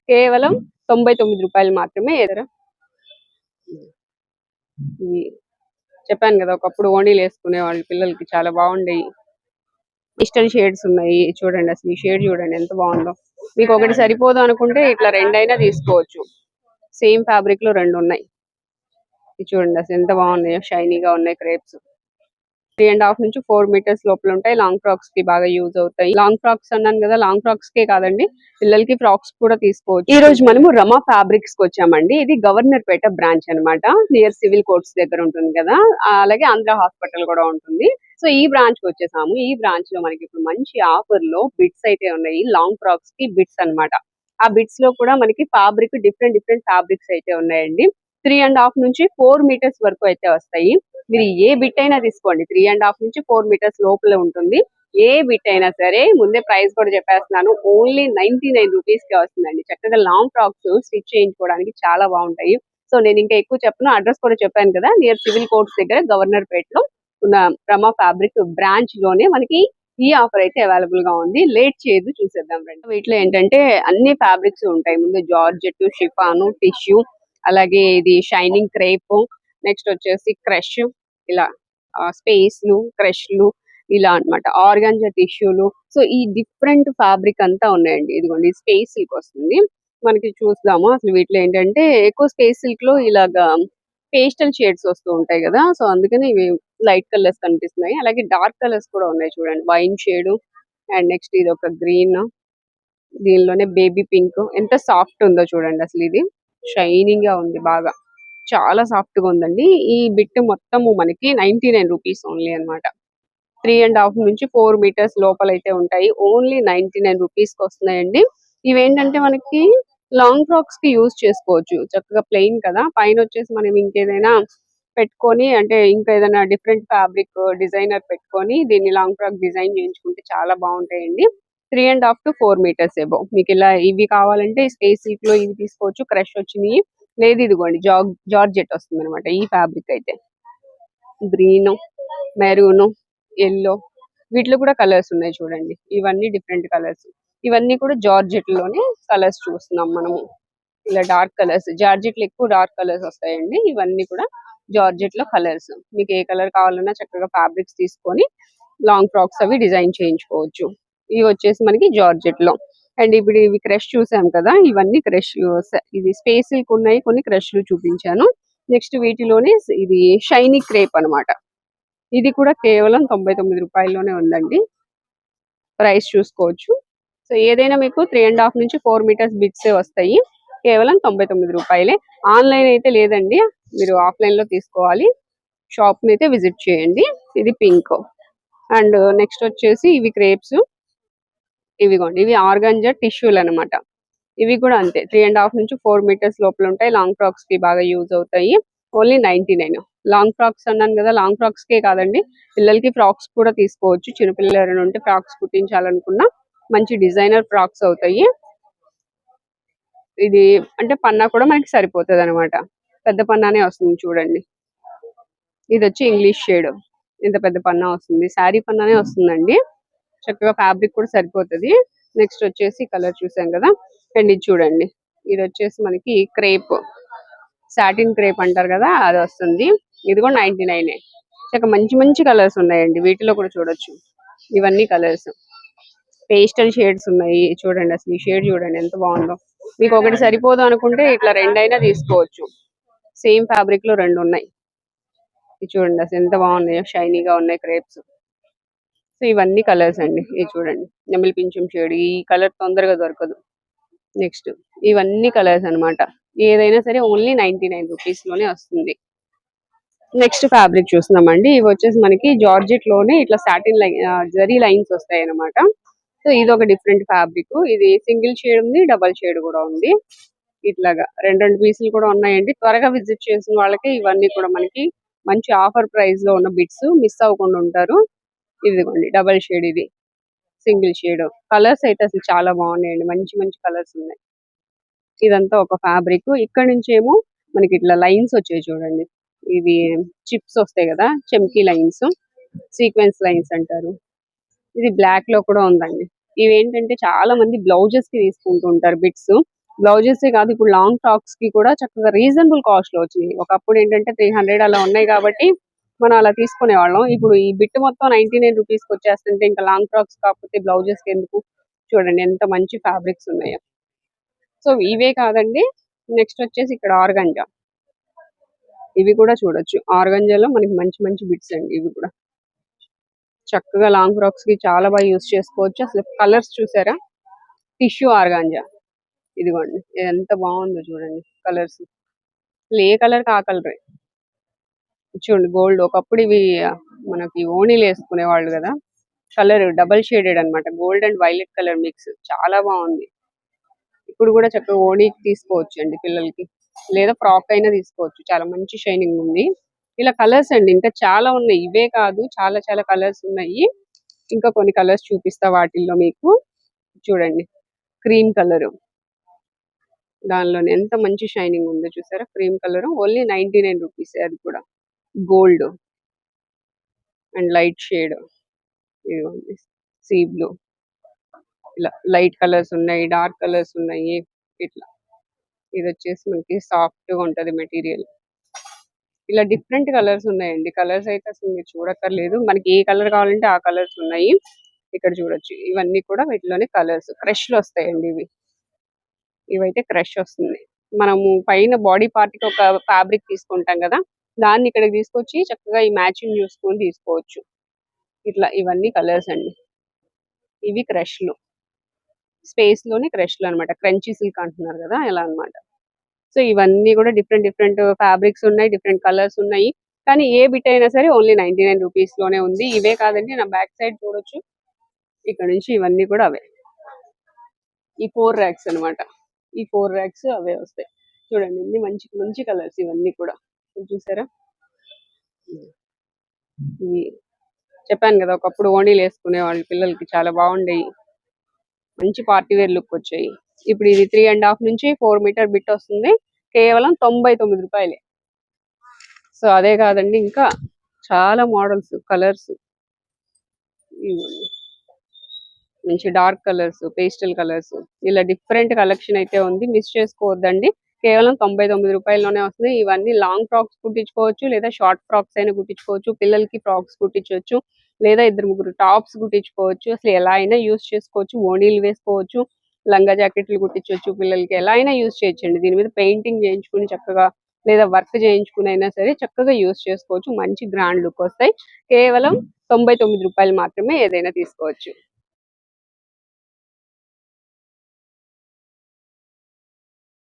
కేవలం 99 రూపాయలు మాత్రమే. ఎదర ఇవి చెప్పాను కదా, ఒకప్పుడు ఓణీలు వేసుకునే వాళ్ళు పిల్లలకి, చాలా బాగుండేవి. డిజిటల్ షేడ్స్ ఉన్నాయి చూడండి. అసలు ఈ షేడ్ చూడండి ఎంత బాగుందో. మీకు ఒకటి సరిపోదు అనుకుంటే ఇట్లా రెండైనా తీసుకోవచ్చు. సేమ్ ఫ్యాబ్రిక్ లో రెండు ఉన్నాయి. ఇది చూడండి అసలు ఎంత బాగున్నాయో, షైనీగా ఉన్నాయి క్రేప్స్. 3.5 నుంచి 4 మీటర్స్ లోపల ఉంటాయి. లాంగ్ ఫ్రాక్స్ కి బాగా యూజ్ అవుతాయి. లాంగ్ ఫ్రాక్స్ అన్నాను కదా, లాంగ్ ఫ్రాక్స్ కే కాదండి, పిల్లలకి ఫ్రాక్స్ కూడా తీసుకోవచ్చు. ఈ రోజు మనము రమా ఫ్యాబ్రిక్స్ కి వచ్చామండి. ఇది గవర్నర్ పేట బ్రాంచ్ అన్నమాట. నియర్ సివిల్ కోర్ట్స్ దగ్గర ఉంటుంది కదా, అలాగే ఆంధ్ర హాస్పిటల్ కూడా ఉంటుంది. సో ఈ బ్రాంచ్ కి వచ్చేసాము. ఈ బ్రాంచ్ లో మనకి ఇప్పుడు మంచి ఆఫర్ లో బిట్స్ అయితే ఉన్నాయి. లాంగ్ ఫ్రాక్స్ కి బిట్స్ అన్నమాట. ఆ బిట్స్ లో కూడా మనకి ఫ్యాబ్రిక్ డిఫరెంట్ ఫ్యాబ్రిక్స్ అయితే ఉన్నాయండి. 3.5 నుంచి 4 మీటర్స్ వరకు అయితే వస్తాయి. మీరు ఏ బిట్ అయినా తీసుకోండి, 3.5 నుంచి 4 మీటర్స్ లోపల ఉంటుంది. ఏ బిట్ అయినా సరే. ముందే ప్రైస్ కూడా చెప్పేస్తున్నాను, ఓన్లీ 99 రూపీస్ కే వస్తుందండి. చక్కగా లాంగ్ ఫ్రాక్స్ స్టిచ్ చేయించుకోవడానికి చాలా బాగుంటాయి. సో నేను ఇంకా ఎక్కువ చెప్పను, అడ్రస్ కూడా చెప్పాను కదా, నియర్ సివిల్ కోర్ట్స్ దగ్గర గవర్నర్ పేటలో ఉన్న రమా ఫ్యాబ్రిక్ బ్రాంచ్ లోనే మనకి ఈ ఆఫర్ అయితే అవైలబుల్ గా ఉంది. లేట్ చేయదు, చూసేద్దాం రండి. వీటిలో ఏంటంటే అన్ని ఫ్యాబ్రిక్స్ ఉంటాయి. ముందు జార్జెట్, షిఫాను, టిష్యూ, అలాగే ఇది షైనింగ్ క్రేప్, నెక్స్ట్ వచ్చేసి క్రష్, ఇలా స్పేస్లు, క్రష్లు, ఇలా అన్నమాట. ఆర్గాంజా టిష్యూలు. సో ఈ డిఫరెంట్ ఫ్యాబ్రిక్ అంతా ఉన్నాయండి. ఇదిగోండి స్పేస్ సిల్క్ వస్తుంది మనకి. చూద్దాము అసలు వీటిలో ఏంటంటే, ఎక్కువ స్పేస్ సిల్క్ లో ఇలాగా పేస్టల్ షేడ్స్ వస్తూ ఉంటాయి కదా, సో అందుకని ఇవి లైట్ కలర్స్ కనిపిస్తున్నాయి. అలాగే డార్క్ కలర్స్ కూడా ఉన్నాయి చూడండి. వైన్ షేడ్, అండ్ నెక్స్ట్ ఇది ఒక గ్రీన్, దీనిలోనే బేబీ పింక్. ఎంత సాఫ్ట్ ఉందో చూడండి అసలు. ఇది షైనింగ్ గా ఉంది బాగా, చాలా సాఫ్ట్ గా ఉందండి. ఈ బిట్ మొత్తము మనకి 99 రూపీస్ ఓన్లీ అనమాట. 3.5 నుంచి 4 మీటర్స్ లోపల అయితే ఉంటాయి. ఓన్లీ 99 రూపీస్ కి వస్తున్నాయండి. ఇవేంటంటే మనకి లాంగ్ ఫ్రాక్స్ కి యూజ్ చేసుకోవచ్చు. చక్కగా ప్లెయిన్ కదా, పైన వచ్చేసి మనం ఇంకేదైనా పెట్టుకొని, అంటే ఇంకా ఏదైనా డిఫరెంట్ ఫ్యాబ్రిక్ డిజైనర్ పెట్టుకొని దీన్ని లాంగ్ ఫ్రాక్ డిజైన్ చేయించుకుంటే చాలా బాగుంటాయండి. 3.5 to 4 మీటర్స్ ఏబో. మీకు ఇలా ఇవి కావాలంటే స్పేస్ సిల్క్ లో ఇవి తీసుకోవచ్చు. క్రష్ వచ్చినాయి. లేదు ఇదిగోండి జార్జెట్ వస్తుంది అనమాట. ఈ ఫ్యాబ్రిక్ అయితే గ్రీన్, మెరూన్, ఎల్లో, వీటిలో కూడా కలర్స్ ఉన్నాయి చూడండి. ఇవన్నీ డిఫరెంట్ కలర్స్. ఇవన్నీ కూడా జార్జెట్ లోనే కలర్స్ చూస్తున్నాం మనము. ఇలా డార్క్ కలర్స్, జార్జెట్ లో ఎక్కువ డార్క్ కలర్స్ వస్తాయండి. ఇవన్నీ కూడా జార్జెట్ లో కలర్స్. మీకు ఏ కలర్ కావాలన్నా చక్కగా ఫ్యాబ్రిక్స్ తీసుకొని లాంగ్ ఫ్రాక్స్ అవి డిజైన్ చేయించుకోవచ్చు. ఇవి వచ్చేసి మనకి జార్జెట్ లో. అండ్ ఇప్పుడు ఇవి క్రష్ చూసాం కదా, ఇవన్నీ క్రష్. ఇది స్పేస్ సిల్క్ ఉన్నాయి, కొన్ని క్రష్లు చూపించాను. నెక్స్ట్ వీటిలోనే ఇది షైనీ క్రేప్ అన్నమాట. ఇది కూడా కేవలం 99 రూపాయల్లోనే ఉందండి. ప్రైస్ చూసుకోవచ్చు. సో ఏదైనా మీకు 3.5 నుంచి 4 మీటర్స్ బిట్సే వస్తాయి. కేవలం 99 రూపాయలే. ఆన్లైన్ అయితే లేదండి, మీరు ఆఫ్లైన్ లో తీసుకోవాలి. షాప్ ని అయితే విజిట్ చేయండి. ఇది పింక్. అండ్ నెక్స్ట్ వచ్చేసి ఇవి క్రేప్స్. ఇవిగోండి, ఇవి ఆర్గాంజా టిష్యూలు అనమాట. ఇవి కూడా అంతే, 3.5 నుంచి 4 మీటర్స్ లోపల ఉంటాయి. లాంగ్ ఫ్రాక్స్ కి బాగా యూజ్ అవుతాయి. ఓన్లీ 99. లాంగ్ ఫ్రాక్స్ అన్నాను కదా, లాంగ్ ఫ్రాక్స్ కే కాదండి, పిల్లలకి ఫ్రాక్స్ కూడా తీసుకోవచ్చు. చిన్నపిల్లలు ఎవరైనా ఉంటే ఫ్రాక్స్ కుట్టించాలనుకున్నా మంచి డిజైనర్ ఫ్రాక్స్ అవుతాయి. ఇది అంటే పన్నా కూడా మనకి సరిపోతుంది అనమాట. పెద్ద పన్నానే వస్తుంది చూడండి. ఇది వచ్చి ఇంగ్లీష్ షేడ్. ఇంత పెద్ద పన్నా వస్తుంది, శారీ పన్నానే వస్తుందండి. చక్కగా ఫ్యాబ్రిక్ కూడా సరిపోతుంది. నెక్స్ట్ వచ్చేసి కలర్ చూసాం కదా. అండ్ ఇది చూడండి, ఇది వచ్చేసి మనకి క్రేప్, సాటిన్ క్రేప్ అంటారు కదా, అది వస్తుంది. ఇది కూడా 99. చక్కగా మంచి కలర్స్ ఉన్నాయండి. వీటిలో కూడా చూడొచ్చు, ఇవన్నీ కలర్స్. పేస్టల్ షేడ్స్ ఉన్నాయి చూడండి. అసలు ఈ షేడ్ చూడండి ఎంత బాగుందో. మీకు ఒకటి సరిపోదు అనుకుంటే ఇట్లా రెండైనా తీసుకోవచ్చు. సేమ్ ఫ్యాబ్రిక్ లో రెండు ఉన్నాయి. ఇది చూడండి అసలు ఎంత బాగున్నాయో, షైనీగా ఉన్నాయి క్రేప్స్. సో ఇవన్నీ కలర్స్ అండి. ఇది చూడండి, నెమలి పింఛం షేడ్. ఈ కలర్ తొందరగా దొరకదు. నెక్స్ట్ ఇవన్నీ కలర్స్ అన్నమాట. ఏదైనా సరే ఓన్లీ 99 రూపీస్ లోనే వస్తుంది. నెక్స్ట్ ఫ్యాబ్రిక్ చూస్తున్నామండి. ఇవి వచ్చేసి మనకి జార్జెట్ లోనే ఇట్లా సాటిన్ జరీ లైన్స్ వస్తాయి అన్నమాట. సో ఇది ఒక డిఫరెంట్ ఫ్యాబ్రిక్. ఇది సింగిల్ షేడ్ ఉంది, డబల్ షేడ్ కూడా ఉంది. ఇట్లాగా రెండు పీసులు కూడా ఉన్నాయండి. త్వరగా విజిట్ చేసిన వాళ్ళకి ఇవన్నీ కూడా మనకి మంచి ఆఫర్ ప్రైస్ లో ఉన్న బిట్స్ మిస్ అవ్వకుండా ఉంటారు. ఇదిగోండి డబల్ షేడ్, ఇది సింగిల్ షేడ్. కలర్స్ అయితే అసలు చాలా బాగున్నాయండి, మంచి కలర్స్ ఉన్నాయి. ఇదంతా ఒక ఫ్యాబ్రిక్. ఇక్కడ నుంచి ఏమో మనకి ఇట్లా లైన్స్ వచ్చాయి చూడండి. ఇవి చిప్స్ వస్తాయి కదా, చెమ్కీ లైన్స్, సీక్వెన్స్ లైన్స్ అంటారు. ఇది బ్లాక్ లో కూడా ఉందండి. ఇవేంటంటే చాలా మంది బ్లౌజెస్ కి తీసుకుంటూ ఉంటారు బిట్స్. బ్లౌజెస్ కాదు, ఇప్పుడు లాంగ్ టాప్స్ కి కూడా చక్కగా రీజనబుల్ కాస్ట్ లో వచ్చినాయి. ఒకప్పుడు ఏంటంటే 300 అలా ఉన్నాయి కాబట్టి మనం అలా తీసుకునే వాళ్ళం. ఇప్పుడు ఈ బిట్ మొత్తం 99 రూపీస్ కి వచ్చేస్తుంటే ఇంకా లాంగ్ ఫ్రాక్స్ కాకపోతే బ్లౌజెస్ కి ఎందుకు? చూడండి ఎంత మంచి ఫ్యాబ్రిక్స్ ఉన్నాయో. సో ఇవే కాదండి, నెక్స్ట్ వచ్చేసి ఇక్కడ ఆర్గంజా. ఇవి కూడా చూడొచ్చు. ఆర్గంజాలో మనకి మంచి మంచి బిట్స్ అండి ఇవి కూడా. చక్కగా లాంగ్ ఫ్రాక్స్ కి చాలా బాగా యూస్ చేసుకోవచ్చు. అసలు కలర్స్ చూసారా? Tissue organza. ఇదిగోండి ఎంత బాగుందో చూడండి కలర్స్. ఏ కలర్ కి ఆ కలరే. చూడండి గోల్డ్. ఒకప్పుడు ఇవి మనకి ఓణీలు వేసుకునే వాళ్ళు కదా. కలర్ డబల్ షేడెడ్ అన్నమాట. Gold and violet colour mix. చాలా బాగుంది. ఇప్పుడు కూడా చక్కగా ఓణీకి తీసుకోవచ్చు అండి పిల్లలకి, లేదా ఫ్రాక్ అయినా తీసుకోవచ్చు. చాలా మంచి షైనింగ్ ఉంది. ఇలా కలర్స్ అండి ఇంకా చాలా ఉన్నాయి. ఇవే కాదు, చాలా చాలా కలర్స్ ఉన్నాయి. ఇంకా కొన్ని కలర్స్ చూపిస్తా వాటిల్లో మీకు. చూడండి క్రీమ్ కలర్, దానిలోనే ఎంత మంచి షైనింగ్ ఉందో చూసారా? Cream colour only 99 rupees. అది కూడా గోల్డ్ అండ్ లైట్ షేడ్. ఇదిగోండి సీ బ్లూ. ఇలా లైట్ కలర్స్ ఉన్నాయి, డార్క్ కలర్స్ ఉన్నాయి. ఇట్లా ఇది వచ్చేసి మనకి సాఫ్ట్ గా ఉంటది మెటీరియల్. ఇలా డిఫరెంట్ కలర్స్ ఉన్నాయండి. కలర్స్ అయితే అసలు మీరు చూడక్కర్లేదు. మనకి ఏ కలర్ కావాలంటే ఆ కలర్స్ ఉన్నాయి. ఇక్కడ చూడొచ్చు. ఇవన్నీ కూడా వీటిలోనే కలర్స్ క్రష్ లో వస్తాయండి ఇవి. ఇవైతే క్రష్ వస్తుంది. మనము పైన బాడీ పార్ట్ కి ఒక ఫ్యాబ్రిక్ తీసుకుంటాం కదా, దాన్ని ఇక్కడికి తీసుకొచ్చి చక్కగా ఈ మ్యాచింగ్ చూసుకొని తీసుకోవచ్చు. ఇట్లా ఇవన్నీ కలర్స్ అండి. ఇవి క్రష్ లో, స్పేస్ లోనే క్రష్ లో అనమాట. క్రంచీ సిల్క్ అంటున్నారు కదా, ఎలా అన్నమాట. సో ఇవన్నీ కూడా డిఫరెంట్ డిఫరెంట్ ఫ్యాబ్రిక్స్ ఉన్నాయి, డిఫరెంట్ కలర్స్ ఉన్నాయి. కానీ ఏ బిట్ అయినా సరే ఓన్లీ 99 రూపీస్ లోనే ఉంది. ఇవే కాదండి, నా బ్యాక్ సైడ్ చూడొచ్చు. ఇక్కడ నుంచి ఇవన్నీ కూడా అవే. ఈ 4 ర్యాక్స్ అన్నమాట. ఈ 4 ర్యాక్స్ అవే వస్తాయి. చూడండి ఇన్ని మంచి మంచి కలర్స్ ఇవన్నీ కూడా. ఇది చూసారా? ఇవి చెప్పాను కదా, ఒకప్పుడు ఓణీలు వేసుకునే వాళ్ళు పిల్లలకి చాలా బాగుండేవి. మంచి పార్టీ వేర్ లుక్ వచ్చాయి. ఇప్పుడు ఇది 3.5 నుంచి 4 మీటర్ బిట్ వస్తుంది. కేవలం 99 రూపాయలే. సో అదే కాదండి, ఇంకా చాలా మోడల్స్, కలర్స్. మంచి డార్క్ కలర్స్, పేస్టల్ కలర్స్, ఇలా డిఫరెంట్ కలెక్షన్ అయితే ఉంది. మిస్ చేసుకోవద్దండి. కేవలం 99 రూపాయల్లోనే వస్తుంది. ఇవన్నీ లాంగ్ ఫ్రాక్స్ కుట్టించుకోవచ్చు, లేదా షార్ట్ ఫ్రాక్స్ అయినా కుట్టించుకోవచ్చు. పిల్లలకి ఫ్రాక్స్ కుట్టించవచ్చు, లేదా ఇద్దరు ముగ్గురు టాప్స్ కుట్టించుకోవచ్చు. అసలు ఎలా అయినా యూస్ చేసుకోవచ్చు. ఓణీలు వేసుకోవచ్చు, లంగా జాకెట్లు కుట్టించవచ్చు. పిల్లలకి ఎలా అయినా యూస్ చేయొచ్చండి. దీని మీద పెయింటింగ్ చేయించుకుని చక్కగా, లేదా వర్క్ చేయించుకుని అయినా సరే చక్కగా యూస్ చేసుకోవచ్చు. మంచి గ్రాండ్ లుక్ వస్తాయి. కేవలం 99 రూపాయలు మాత్రమే ఏదైనా తీసుకోవచ్చు.